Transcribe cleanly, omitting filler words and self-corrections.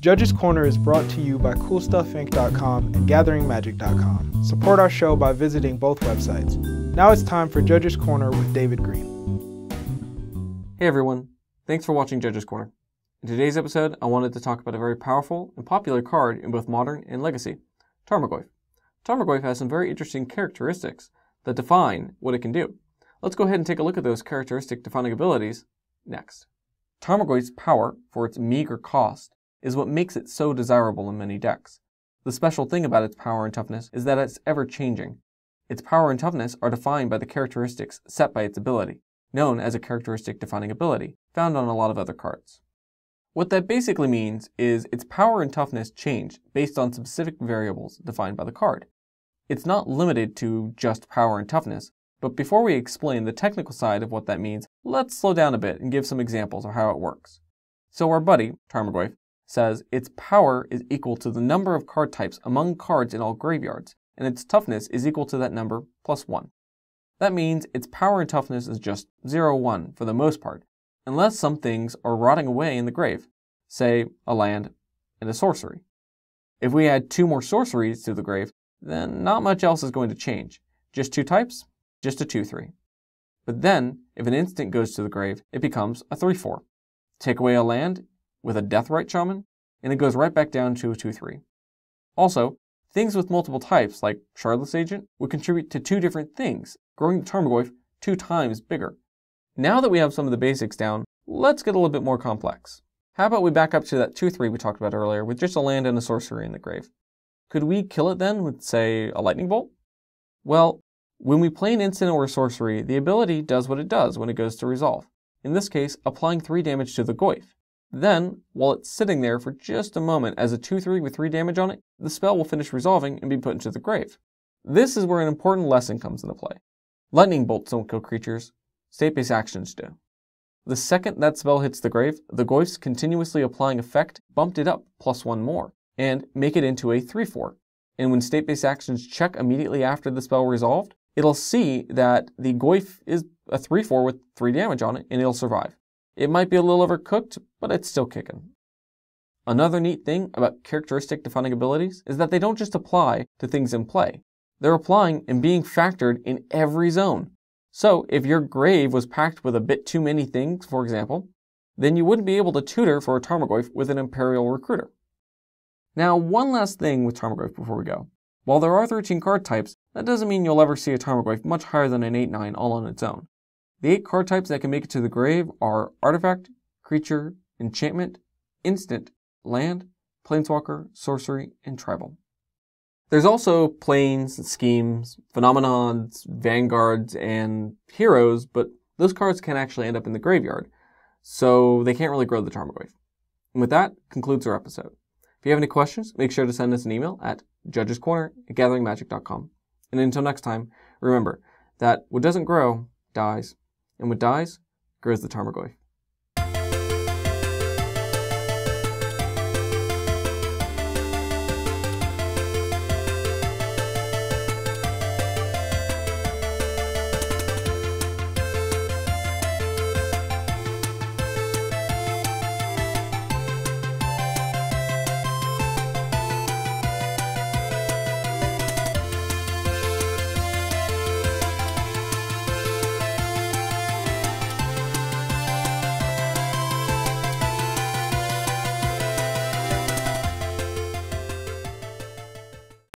Judges Corner is brought to you by CoolStuffInc.com and gatheringmagic.com. Support our show by visiting both websites. Now it's time for Judges Corner with David Green. Hey everyone, thanks for watching Judges Corner. In today's episode, I wanted to talk about a very powerful and popular card in both Modern and Legacy, Tarmogoyf. Tarmogoyf has some very interesting characteristics that define what it can do. Let's go ahead and take a look at those characteristic defining abilities next. Tarmogoyf's power, for its meager cost, is what makes it so desirable in many decks. The special thing about its power and toughness is that it's ever-changing. Its power and toughness are defined by the characteristics set by its ability, known as a characteristic defining ability, found on a lot of other cards. What that basically means is its power and toughness change based on specific variables defined by the card. It's not limited to just power and toughness, but before we explain the technical side of what that means, let's slow down a bit and give some examples of how it works. So our buddy, Tarmogoyf, says its power is equal to the number of card types among cards in all graveyards, and its toughness is equal to that number plus 1. That means its power and toughness is just 0, 1 for the most part, unless some things are rotting away in the grave, say a land and a sorcery. If we add 2 more sorceries to the grave, then not much else is going to change. Just 2 types, just a 2/3. But then, if an instant goes to the grave, it becomes a 3/4. Take away a land with a Deathrite Shaman, and it goes right back down to a 2/3. Also, things with multiple types, like Shardless Agent, would contribute to 2 different things, growing the Tarmogoyf 2 times bigger. Now that we have some of the basics down, let's get a little bit more complex. How about we back up to that 2/3 we talked about earlier with just a land and a sorcery in the grave? Could we kill it then with, say, a lightning bolt? Well, when we play an instant or a sorcery, the ability does what it does when it goes to resolve. In this case, applying 3 damage to the Goyf. Then, while it's sitting there for just a moment as a 2/3 with 3 damage on it, the spell will finish resolving and be put into the grave. This is where an important lesson comes into play. Lightning bolts don't kill creatures, state-based actions do. The second that spell hits the grave, the Goyf's continuously applying effect bumped it up plus 1 more, and make it into a 3/4. And when state-based actions check immediately after the spell resolved, it'll see that the Goyf is a 3/4 with 3 damage on it, and it'll survive. It might be a little overcooked, but it's still kicking. Another neat thing about characteristic defining abilities is that they don't just apply to things in play. They're applying and being factored in every zone. So if your grave was packed with a bit too many things, for example, then you wouldn't be able to tutor for a Tarmogoyf with an Imperial Recruiter. Now, one last thing with Tarmogoyf before we go. While there are 13 card types, that doesn't mean you'll ever see a Tarmogoyf much higher than an 8/9 all on its own. The 8 card types that can make it to the grave are Artifact, Creature, Enchantment, Instant, Land, Planeswalker, Sorcery, and Tribal. There's also Planes, Schemes, Phenomenons, Vanguards, and Heroes, but those cards can actually end up in the graveyard, so they can't really grow the Tarmogoyf. And with that, concludes our episode. If you have any questions, make sure to send us an email at judgescorner@gatheringmagic.com. And until next time, remember that what doesn't grow, dies. And what dies, grows the Tarmogoyf.